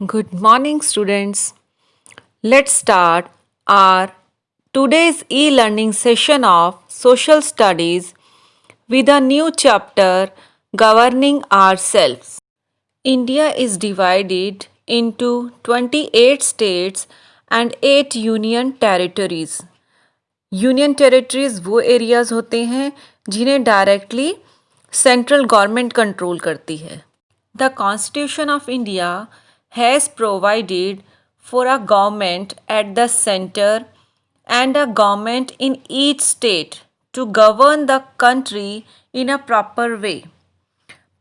Good morning, students. Let's start our today's e-learning session of Social Studies with a new chapter Governing Ourselves. India is divided into 28 states and 8 union territories. Union territories वो areas होते हैं जिन्हें directly central government control करती है. The Constitution of India has provided for a government at the center and a government in each state to govern the country in a proper way.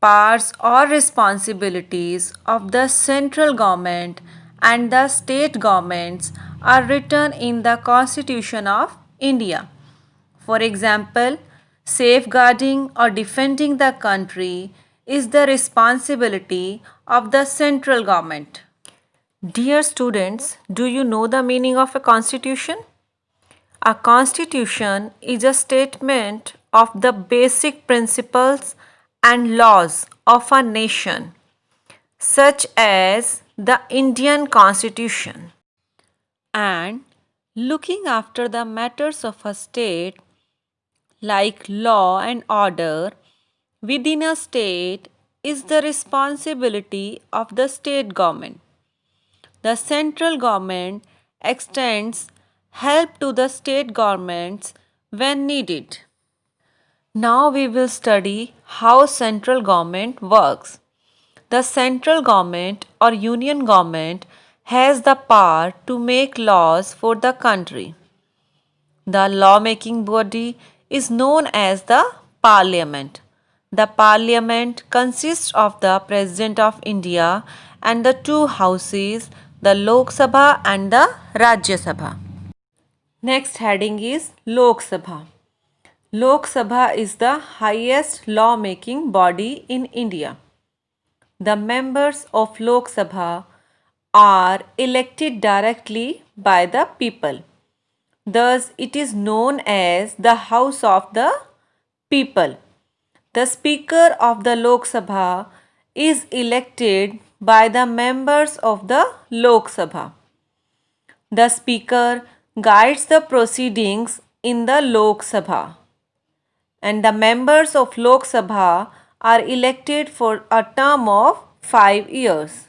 Powers or responsibilities of the central government and the state governments are written in the Constitution of India. For example, safeguarding or defending the country is the responsibility of the central government. Dear students, do you know the meaning of a constitution? A constitution is a statement of the basic principles and laws of a nation, such as the Indian Constitution. And looking after the matters of a state, like law and order within a state, is the responsibility of the state government. The central government extends help to the state governments when needed. Now we will study how central government works. The central government or union government has the power to make laws for the country. The lawmaking body is known as the Parliament. The Parliament consists of the President of India and the two houses, the Lok Sabha and the Rajya Sabha. Next heading is Lok Sabha. Lok Sabha is the highest lawmaking body in India. The members of Lok Sabha are elected directly by the people. Thus, it is known as the House of the People. The Speaker of the Lok Sabha is elected by the members of the Lok Sabha. The Speaker guides the proceedings in the Lok Sabha, and the members of Lok Sabha are elected for a term of 5 years.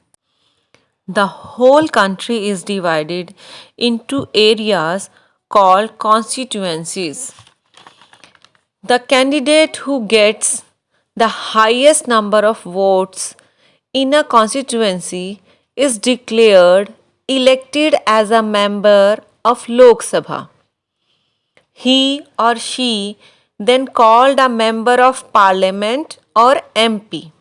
The whole country is divided into areas called constituencies. The candidate who gets the highest number of votes in a constituency is declared elected as a member of Lok Sabha. He or she then called a member of parliament or MP.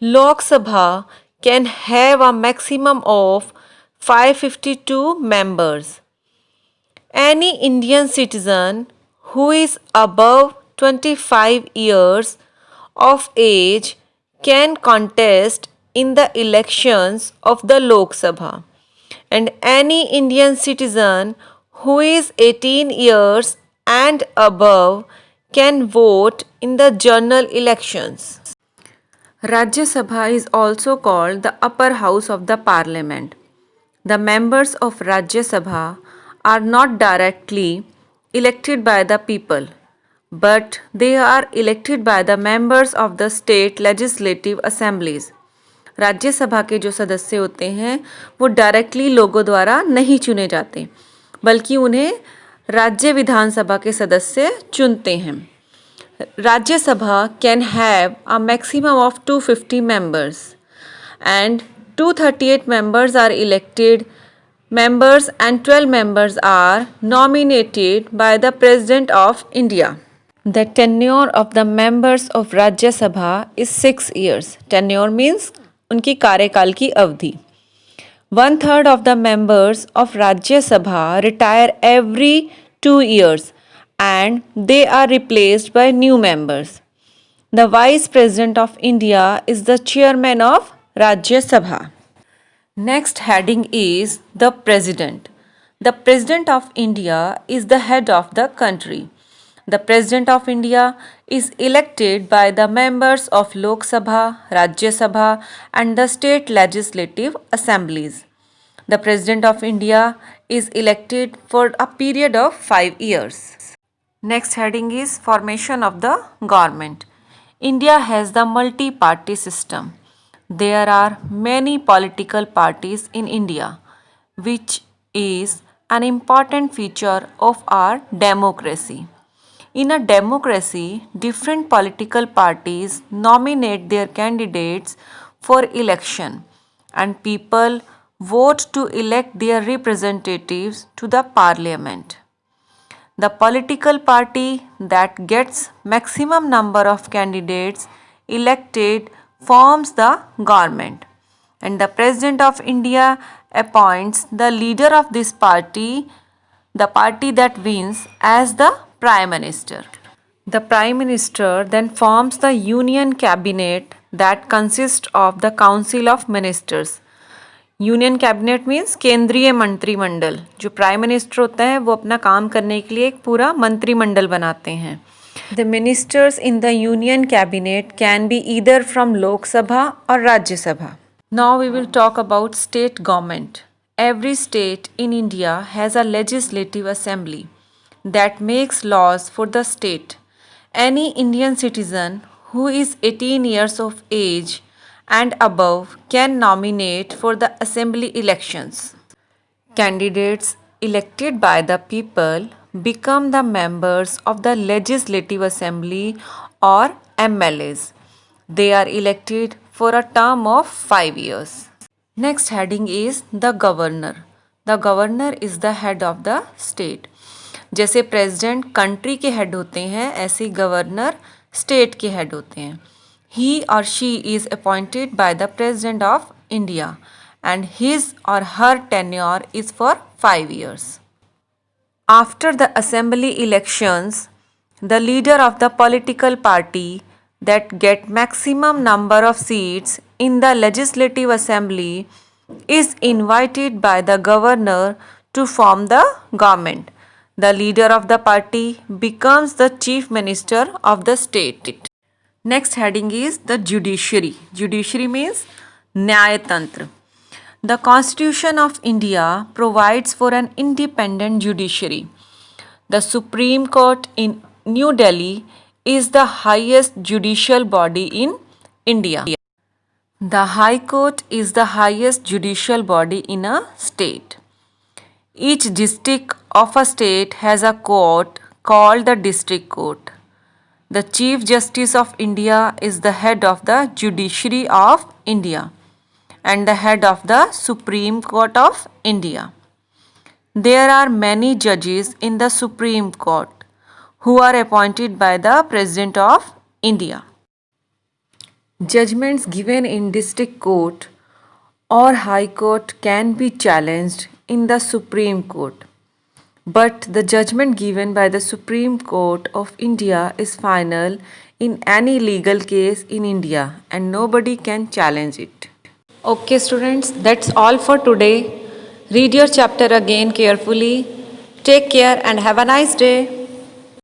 Lok Sabha can have a maximum of 552 members. Any Indian citizen who is above 25 years of age can contest in the elections of the Lok Sabha, and any Indian citizen who is 18 years and above can vote in the general elections. Rajya Sabha is also called the upper house of the parliament. The members of Rajya Sabha are not directly elected by the people, but they are elected by the members of the state legislative assemblies. Rajya Sabha के जो सदस्य होते हैं वो directly लोगों द्वारा नहीं चुने जाते, बल्कि उन्हें राज्य विधानसभा के सदस्य चुनते हैं. Rajya Sabha can have a maximum of 250 members and 238 members are elected members and 12 members are nominated by the President of India. The tenure of the members of Rajya Sabha is 6 years. Tenure means उनकी कार्यकाल की अवधि. 1/3 of the members of Rajya Sabha retire every 2 years and they are replaced by new members. The Vice President of India is the chairman of Rajya Sabha. Next heading is the President. The President of India is the head of the country. The President of India is elected by the members of Lok Sabha, Rajya Sabha and the state legislative assemblies. The President of India is elected for a period of 5 years. Next heading is formation of the government. India has the multi-party system. There are many political parties in India, which is an important feature of our democracy. In a democracy, different political parties nominate their candidates for election and people vote to elect their representatives to the parliament. The political party that gets maximum number of candidates elected forms the government, and the President of India appoints the leader of this party, the party that wins, as the Prime Minister. The Prime Minister then forms the Union Cabinet that consists of the Council of Ministers. Union cabinet means केंद्रीय मंत्रिमंडल. जो prime minister होता है वो अपना काम करने के लिए एक पूरा मंत्रिमंडल बनाते हैं. The ministers in the union cabinet can be either from Lok Sabha और Rajya Sabha. Now we will talk about state government. Every state in India has a legislative assembly that makes laws for the state. Any Indian citizen who is 18 years of age and above can nominate for the assembly elections. Candidates elected by the people become the members of the legislative assembly or MLAs. They are elected for a term of 5 years. Next heading is the governor. The governor is the head of the state. जैसे president country के head होते हैं, ऐसे governor state के head होते हैं. He or she is appointed by the president of India and his or her tenure is for 5 years. After the assembly elections, the leader of the political party that get maximum number of seats in the legislative assembly is invited by the governor to form the government. The leader of the party becomes the chief minister of the state. Next heading is the judiciary. Judiciary means Nyayatantra. The Constitution of India provides for an independent judiciary. The Supreme Court in New Delhi is the highest judicial body in India. The High Court is the highest judicial body in a state. Each district of a state has a court called the district court. The Chief Justice of India is the head of the Judiciary of India and the head of the Supreme Court of India. There are many judges in the Supreme Court who are appointed by the President of India. Judgments given in district court or high court can be challenged in the Supreme Court, but the judgment given by the Supreme Court of India is final in any legal case in India and nobody can challenge it. Okay students, that's all for today. Read your chapter again carefully. Take care and have a nice day.